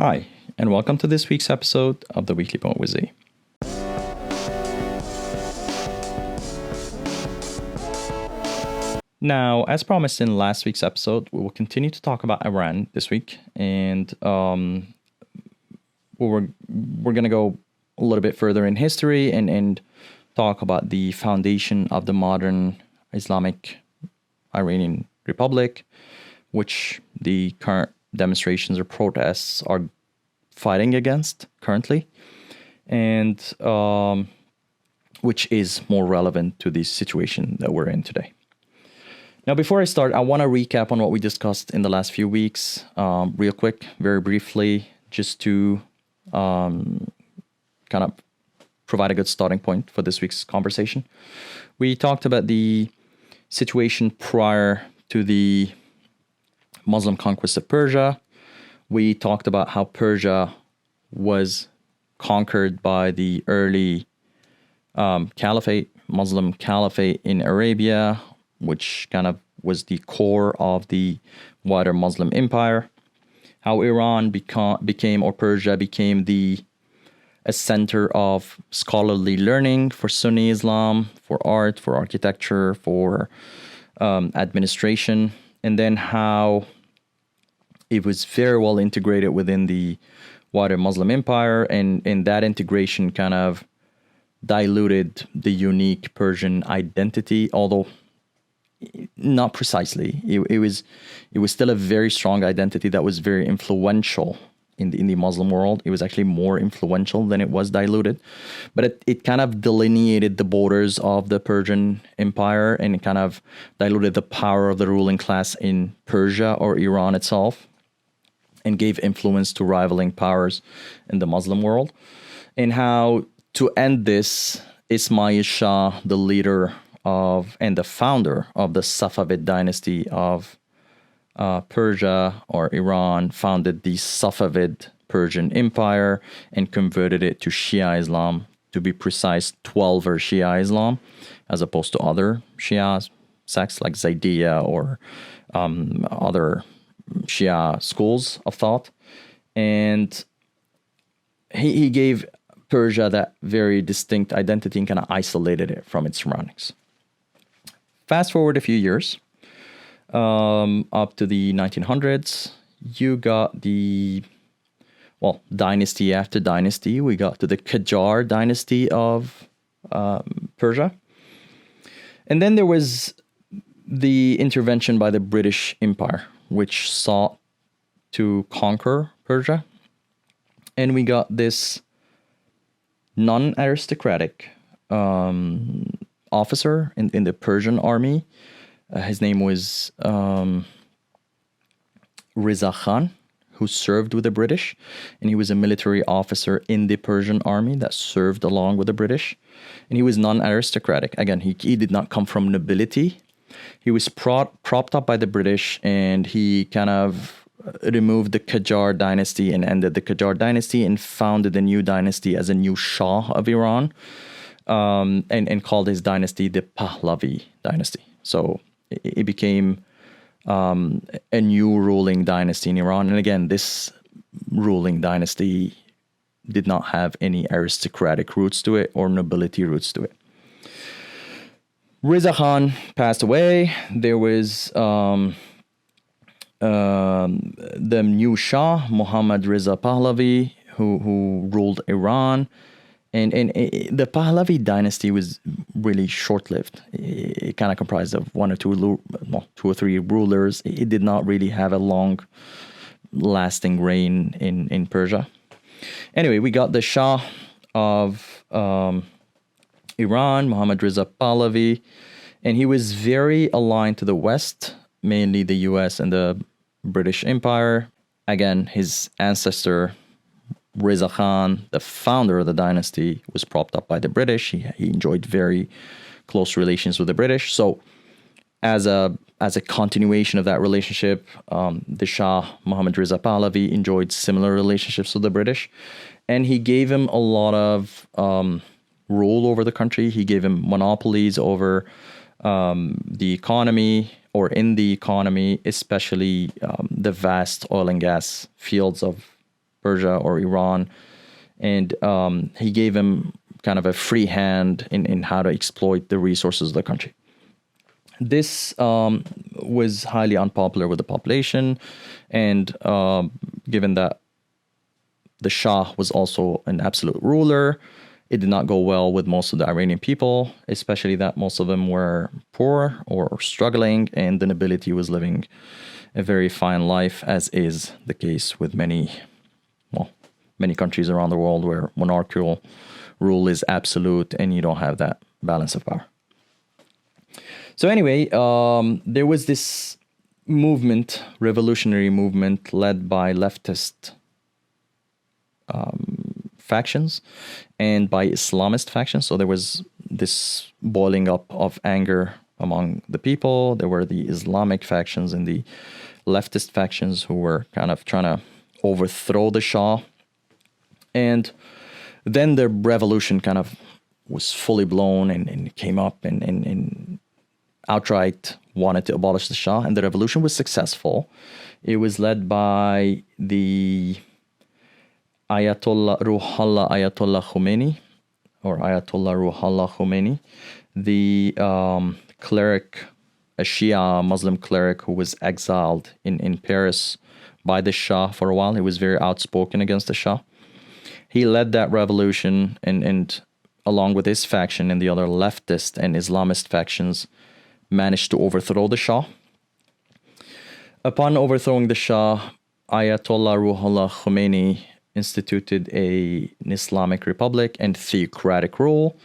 Hi, and welcome to this week's episode of the Weekly Point with Z. Now, as promised in last week's episode, we will continue to talk about Iran this week, and we're going to go a little bit further in history and talk about the foundation of the modern Islamic Iranian Republic, which the current demonstrations or protests are fighting against currently, and which is more relevant to the situation that we're in today. Now, before I start, I want to recap on what we discussed in the last few weeks, real quick, very briefly, just to kind of provide a good starting point for this week's conversation. We talked about the situation prior to the Muslim conquest of Persia. We talked about how Persia was conquered by the early Muslim caliphate in Arabia, which kind of was the core of the wider Muslim empire. How Iran became, or Persia became, a center of scholarly learning for Sunni Islam, for art, for architecture, for administration, and then how it was very well integrated within the wider Muslim empire, and that integration kind of diluted the unique Persian identity, although not precisely. It was still a very strong identity that was very influential in the Muslim world. It was actually more influential than it was diluted, but it kind of delineated the borders of the Persian empire, and it kind of diluted the power of the ruling class in Persia or Iran itself, and gave influence to rivaling powers in the Muslim world. And how, to end this, Ismail Shah, the leader of and the founder of the Safavid dynasty of Persia or Iran, founded the Safavid Persian Empire and converted it to Shia Islam, to be precise, 12er Shia Islam, as opposed to other Shia sects like Zaydiya or other Shia schools of thought. And he gave Persia that very distinct identity and kind of isolated it from its surroundings. Fast forward a few years, up to the 1900s, you got dynasty after dynasty. We got to the Qajar dynasty of Persia. And then there was the intervention by the British Empire, which sought to conquer Persia. And we got this non-aristocratic officer in the Persian army. His name was Reza Khan, who served with the British. And he was a military officer in the Persian army that served along with the British. And he was non-aristocratic. Again, he did not come from nobility. He was propped up by the British, and he kind of removed the Qajar dynasty and ended the Qajar dynasty and founded a new dynasty as a new Shah of Iran, and called his dynasty the Pahlavi Dynasty. So it became a new ruling dynasty in Iran. And again, this ruling dynasty did not have any aristocratic roots to it or nobility roots to it. Reza Khan passed away. There was the new Shah, Mohammad Reza Pahlavi, who ruled Iran. And the Pahlavi dynasty was really short-lived. It kind of comprised of two or three rulers. It did not really have a long-lasting reign in Persia. Anyway, we got the Shah of Iran, Mohammad Reza Pahlavi, and he was very aligned to the West, mainly the US and the British Empire. Again, his ancestor, Reza Khan, the founder of the dynasty, was propped up by the British. He enjoyed very close relations with the British. So as a continuation of that relationship, the Shah, Mohammad Reza Pahlavi, enjoyed similar relationships with the British. And he gave him a lot of rule over the country. He gave him monopolies over the economy, or in the economy, especially the vast oil and gas fields of Persia or Iran, and he gave him kind of a free hand in how to exploit the resources of the country. This was highly unpopular with the population, and given that the Shah was also an absolute ruler, it did not go well with most of the Iranian people, especially that most of them were poor or struggling, and the nobility was living a very fine life, as is the case with many countries around the world where monarchical rule is absolute and you don't have that balance of power. So anyway, there was this movement, revolutionary movement led by leftist factions and by Islamist factions. So there was this boiling up of anger among the people. There were the Islamic factions and the leftist factions who were kind of trying to overthrow the Shah. And then the revolution kind of was fully blown and came up and outright wanted to abolish the Shah. And the revolution was successful. It was led by the Ayatollah Ruhollah Khomeini, or Ayatollah Ruhollah Khomeini, the cleric, a Shia Muslim cleric who was exiled in Paris by the Shah for a while. He was very outspoken against the Shah. He led that revolution and along with his faction and the other leftist and Islamist factions managed to overthrow the Shah. Upon overthrowing the Shah, Ayatollah Ruhollah Khomeini instituted an Islamic Republic and theocratic rule.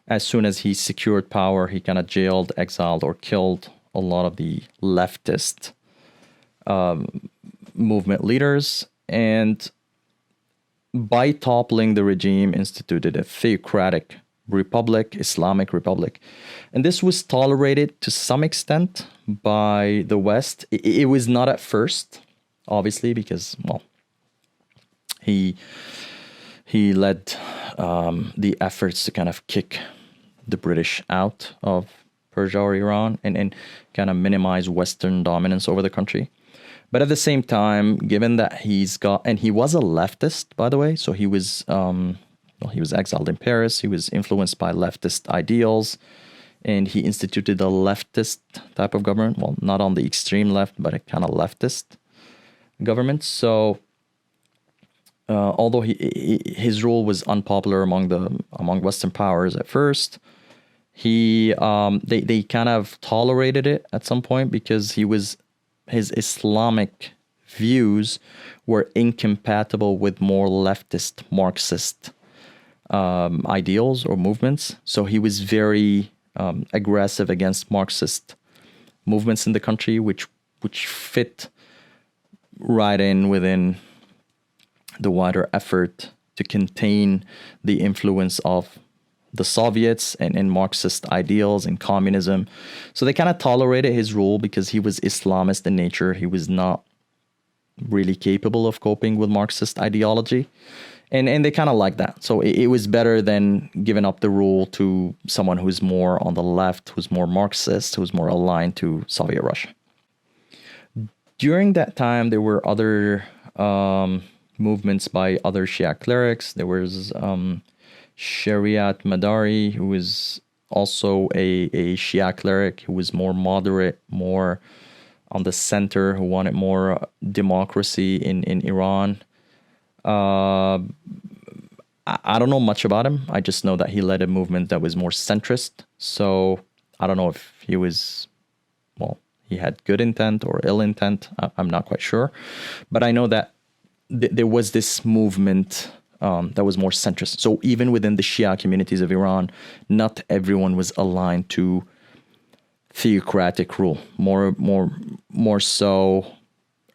As soon as he secured power, he kind of jailed, exiled, or killed a lot of the leftist movement leaders, and by toppling the regime, instituted a theocratic republic, Islamic Republic. And this was tolerated to some extent by the West. It was not at first, obviously, because, well, he led the efforts to kind of kick the British out of Persia or Iran and kind of minimize Western dominance over the country. But at the same time, given that and he was a leftist, by the way, so he was exiled in Paris. He was influenced by leftist ideals, and he instituted a leftist type of government. Well, not on the extreme left, but a kind of leftist government. So, although his rule was unpopular among Western powers at first, they kind of tolerated it at some point because his Islamic views were incompatible with more leftist Marxist ideals or movements. So he was very aggressive against Marxist movements in the country, which fit right in within the wider effort to contain the influence of the Soviets and Marxist ideals and communism. So they kind of tolerated his rule because he was Islamist in nature. He was not really capable of coping with Marxist ideology. And they kind of like that. So it was better than giving up the rule to someone who's more on the left, who's more Marxist, who's more aligned to Soviet Russia. During that time, there were other movements by other Shia clerics. There was Shariatmadari, who was also a Shia cleric who was more moderate, more on the center, who wanted more democracy in Iran. I don't know much about him. I just know that he led a movement that was more centrist. So I don't know if he had good intent or ill intent. I'm not quite sure. But I know that there was this movement that was more centrist. So even within the Shia communities of Iran, not everyone was aligned to theocratic rule. More so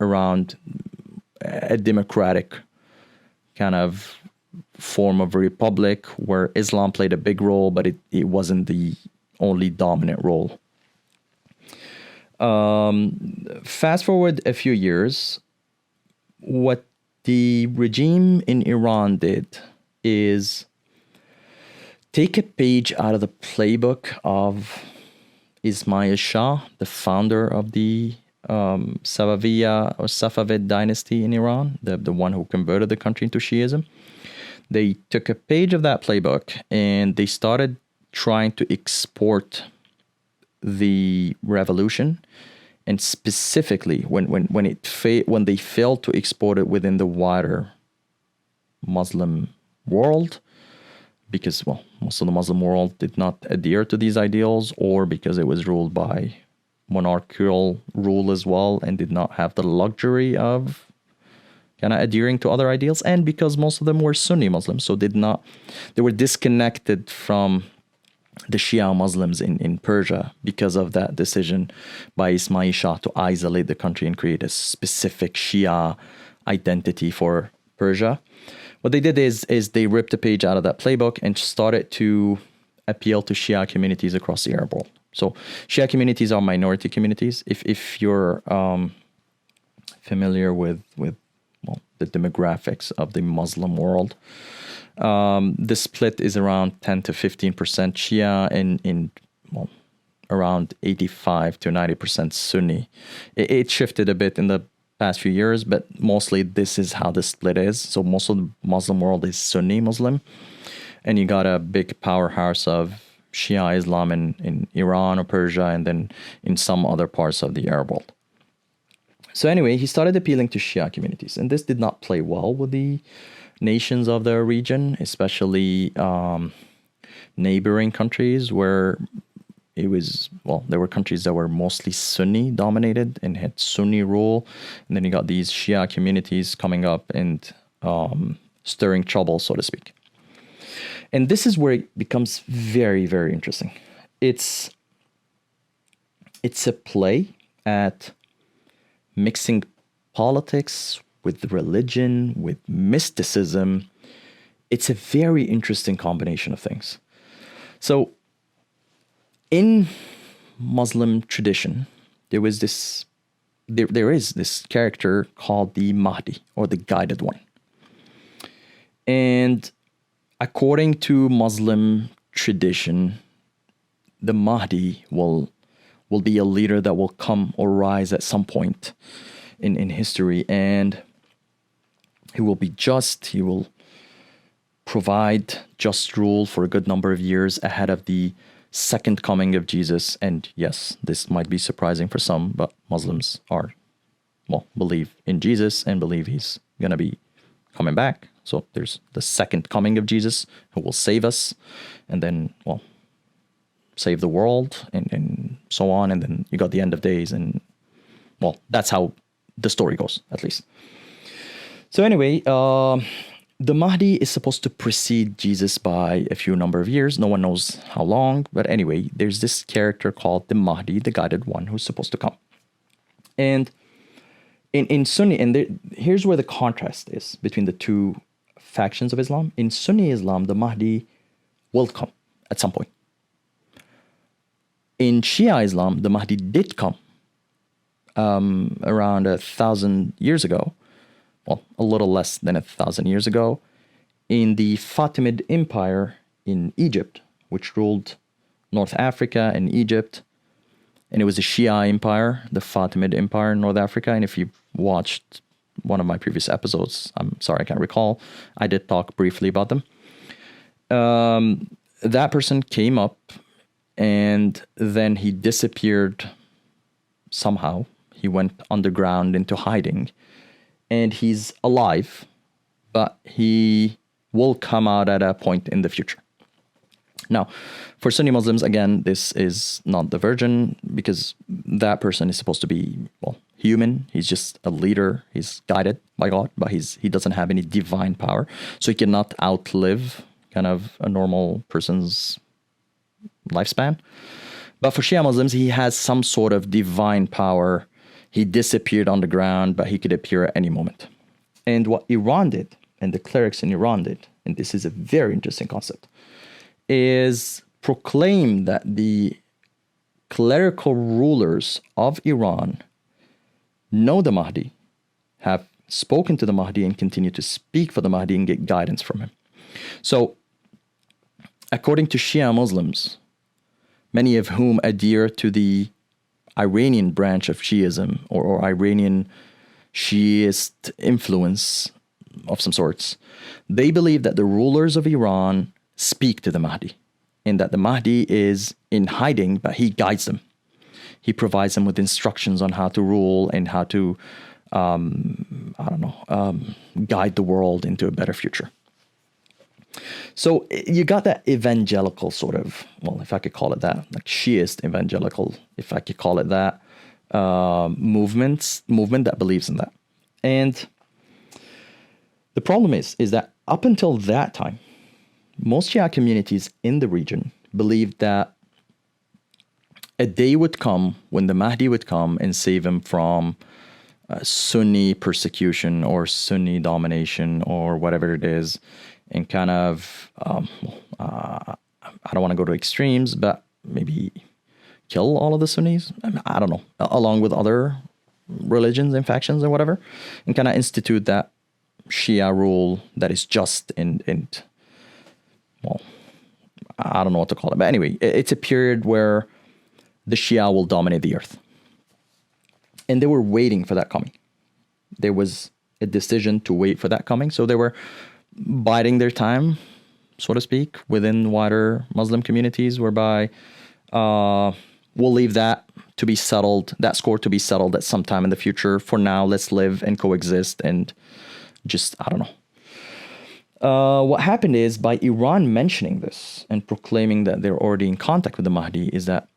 around a democratic kind of form of a republic where Islam played a big role, but it wasn't the only dominant role. Fast forward a few years, what the regime in Iran did is take a page out of the playbook of Ismail Shah, the founder of the Safavid dynasty in Iran, the one who converted the country into Shiism. They took a page of that playbook and they started trying to export the revolution, and specifically when they failed to export it within the wider Muslim world, because most of the Muslim world did not adhere to these ideals, or because it was ruled by monarchical rule as well and did not have the luxury of kind of adhering to other ideals, and because most of them were Sunni Muslims, so they were disconnected from the Shia Muslims in Persia because of that decision by Ismail Shah to isolate the country and create a specific Shia identity for Persia. What they did is they ripped a page out of that playbook and started to appeal to Shia communities across the Arab world. So Shia communities are minority communities. If you're familiar with the demographics of the Muslim world, the split is around 10 to 15% Shia and around 85 to 90% Sunni. It shifted a bit in the past few years, but mostly this is how the split is. So most of the Muslim world is Sunni Muslim, and you got a big powerhouse of Shia Islam in Iran or Persia, and then in some other parts of the Arab world. So anyway, he started appealing to Shia communities, and this did not play well with the nations of the region, especially neighboring countries where there were countries that were mostly Sunni dominated and had Sunni rule, and then you got these Shia communities coming up and stirring trouble, so to speak. And this is where it becomes very, very interesting. It's a play at mixing politics with religion, with mysticism. It's a very interesting combination of things. So in Muslim tradition, there is this character called the Mahdi, or the guided one. And according to Muslim tradition, the Mahdi will be a leader that will come or rise at some point in history, and he will be just. He will provide just rule for a good number of years ahead of the second coming of Jesus. And yes, this might be surprising for some, but Muslims believe in Jesus and believe he's going to be coming back. So there's the second coming of Jesus who will save us, and then, save the world, and so on. And then you got the end of days, and, that's how the story goes, at least. So anyway, the Mahdi is supposed to precede Jesus by a few number of years. No one knows how long, but anyway, there's this character called the Mahdi, the guided one, who's supposed to come. And in Sunni, and here's where the contrast is between the two factions of Islam. In Sunni Islam, the Mahdi will come at some point. In Shia Islam, the Mahdi did come around 1,000 years ago. A little less than 1,000 years ago, in the Fatimid Empire in Egypt, which ruled North Africa and Egypt. And it was a Shia empire, the Fatimid Empire in North Africa. And if you've watched one of my previous episodes, I'm sorry, I can't recall, I did talk briefly about them. That person came up, and then he disappeared somehow. He went underground into hiding. And he's alive, but he will come out at a point in the future. Now, for Sunni Muslims, again, this is not the virgin, because that person is supposed to be, human. He's just a leader. He's guided by God, but he doesn't have any divine power. So he cannot outlive kind of a normal person's lifespan. But for Shia Muslims, he has some sort of divine power. He disappeared on the ground, but he could appear at any moment. And what Iran did, and the clerics in Iran did, and this is a very interesting concept, is proclaim that the clerical rulers of Iran know the Mahdi, have spoken to the Mahdi, and continue to speak for the Mahdi and get guidance from him. So, according to Shia Muslims, many of whom adhere to the Iranian branch of Shiism or Iranian Shiist influence of some sorts, they believe that the rulers of Iran speak to the Mahdi, and that the Mahdi is in hiding, but he guides them. He provides them with instructions on how to rule and how to, guide the world into a better future. So you got that evangelical sort of, well, if I could call it that, like Shiist evangelical, if I could call it that, movement that believes in that. And the problem is that up until that time, most Shia communities in the region believed that a day would come when the Mahdi would come and save him from Sunni persecution or Sunni domination or whatever it is, and kind of, I don't want to go to extremes, but maybe kill all of the Sunnis. I don't know, along with other religions and factions or whatever, and kind of institute that Shia rule that is just and well, I don't know what to call it. But anyway, it's a period where the Shia will dominate the earth. And they were waiting for that coming. There was a decision to wait for that coming. So they were biding their time, so to speak, within wider Muslim communities, whereby we'll leave that to be settled, that score to be settled at some time in the future. For now, let's live and coexist and just, I don't know. What happened is, by Iran mentioning this and proclaiming that they're already in contact with the Mahdi, is that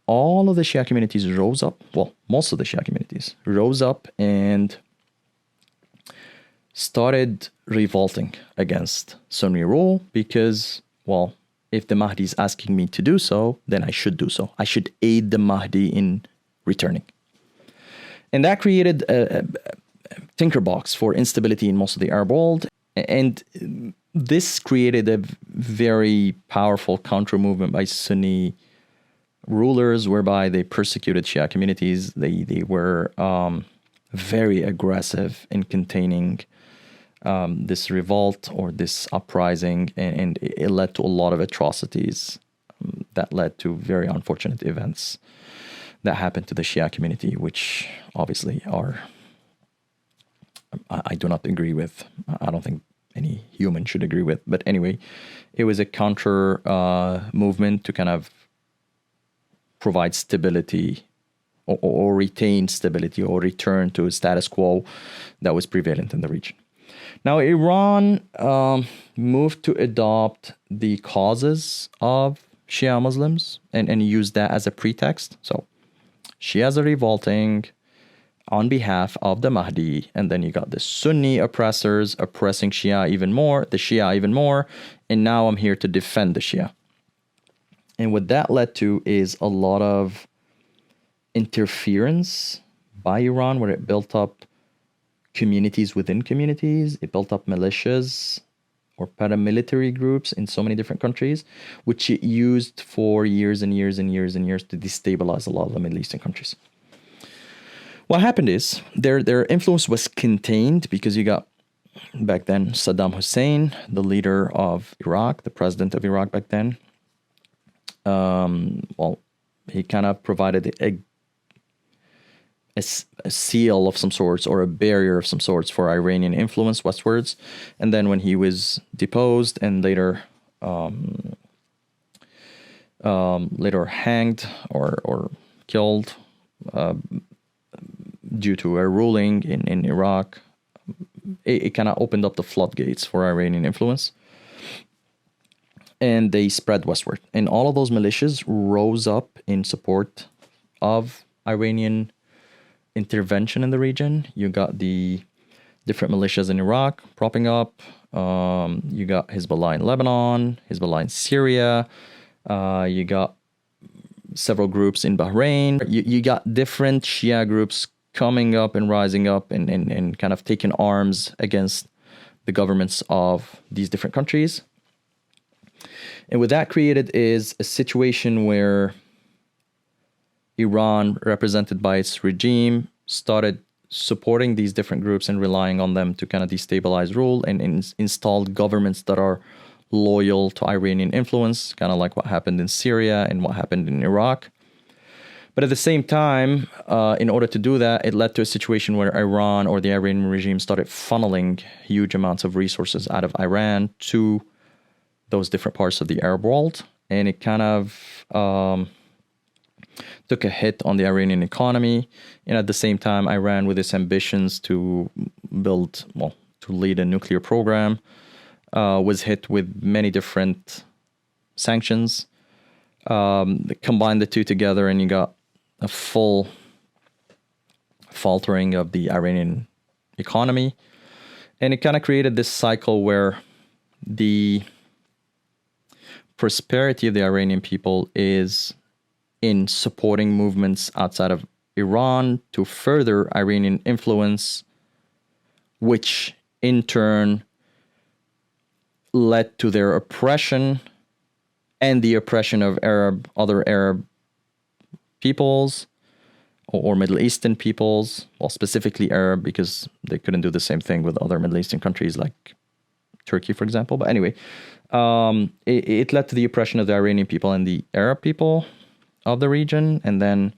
all of the Shia communities rose up. Well, most of the Shia communities rose up and started revolting against Sunni rule because, well, if the Mahdi is asking me to do so, then I should do so. I should aid the Mahdi in returning. And that created a tinkerbox for instability in most of the Arab world. And this created a very powerful counter-movement by Sunni rulers, whereby they persecuted Shia communities. They were very aggressive in containing this revolt or this uprising, and it led to a lot of atrocities that led to very unfortunate events that happened to the Shia community, which obviously are, I do not agree with. I don't think any human should agree with. But anyway, it was a counter movement to kind of provide stability or retain stability or return to a status quo that was prevalent in the region. Now, Iran moved to adopt the causes of Shia Muslims and use that as a pretext. So Shias are revolting on behalf of the Mahdi, and then you got the Sunni oppressors oppressing Shia even more, the Shia even more, and now I'm here to defend the Shia. And what that led to is a lot of interference by Iran, where it built up communities within communities. It built up militias or paramilitary groups in so many different countries, which it used for years and years and years and years to destabilize a lot of the Middle Eastern countries. What happened is their influence was contained because you got back then Saddam Hussein, the leader of Iraq, the president of Iraq back then. He kind of provided a seal of some sorts or a barrier of some sorts for Iranian influence westwards. And then when he was deposed and later hanged or killed due to a ruling in Iraq, it kind of opened up the floodgates for Iranian influence. And they spread westward. And all of those militias rose up in support of Iranian intervention in the region. You got the different militias in Iraq propping up. You got Hezbollah in Lebanon, Hezbollah in Syria. You got several groups in Bahrain. You got different Shia groups coming up and rising up and kind of taking arms against the governments of these different countries. And what that created is a situation where Iran, represented by its regime, started supporting these different groups and relying on them to kind of destabilize rule and installed governments that are loyal to Iranian influence, kind of like what happened in Syria and what happened in Iraq. But at the same time, in order to do that, it led to a situation where Iran or the Iranian regime started funneling huge amounts of resources out of Iran to those different parts of the Arab world. And it kind of took a hit on the Iranian economy. And at the same time, Iran, with its ambitions to to lead a nuclear program, was hit with many different sanctions. Combine the two together and you got a full faltering of the Iranian economy. And it kind of created this cycle where the prosperity of the Iranian people is in supporting movements outside of Iran to further Iranian influence, which in turn led to their oppression and the oppression of other Arab peoples or Middle Eastern peoples, well, specifically Arab, because they couldn't do the same thing with other Middle Eastern countries like Turkey, for example. But anyway, it led to the oppression of the Iranian people and the Arab people of the region, and then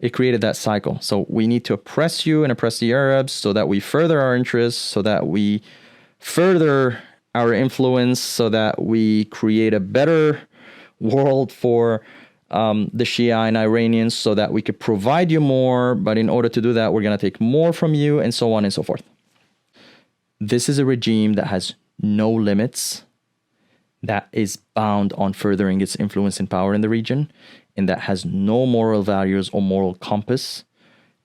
it created that cycle. So we need to oppress you and oppress the Arabs so that we further our interests, so that we further our influence, so that we create a better world for the Shia and Iranians, so that we could provide you more. But in order to do that, we're going to take more from you, and so on and so forth. This is a regime that has no limits, that is bound on furthering its influence and power in the region, and that has no moral values or moral compass.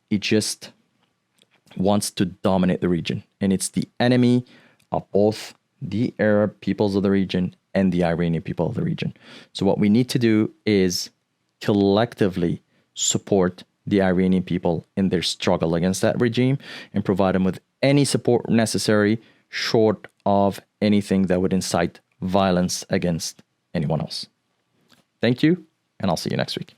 It just wants to dominate the region. And it's the enemy of both the Arab peoples of the region and the Iranian people of the region. So what we need to do is collectively support the Iranian people in their struggle against that regime and provide them with any support necessary, short of anything that would incite violence against anyone else. Thank you, and I'll see you next week.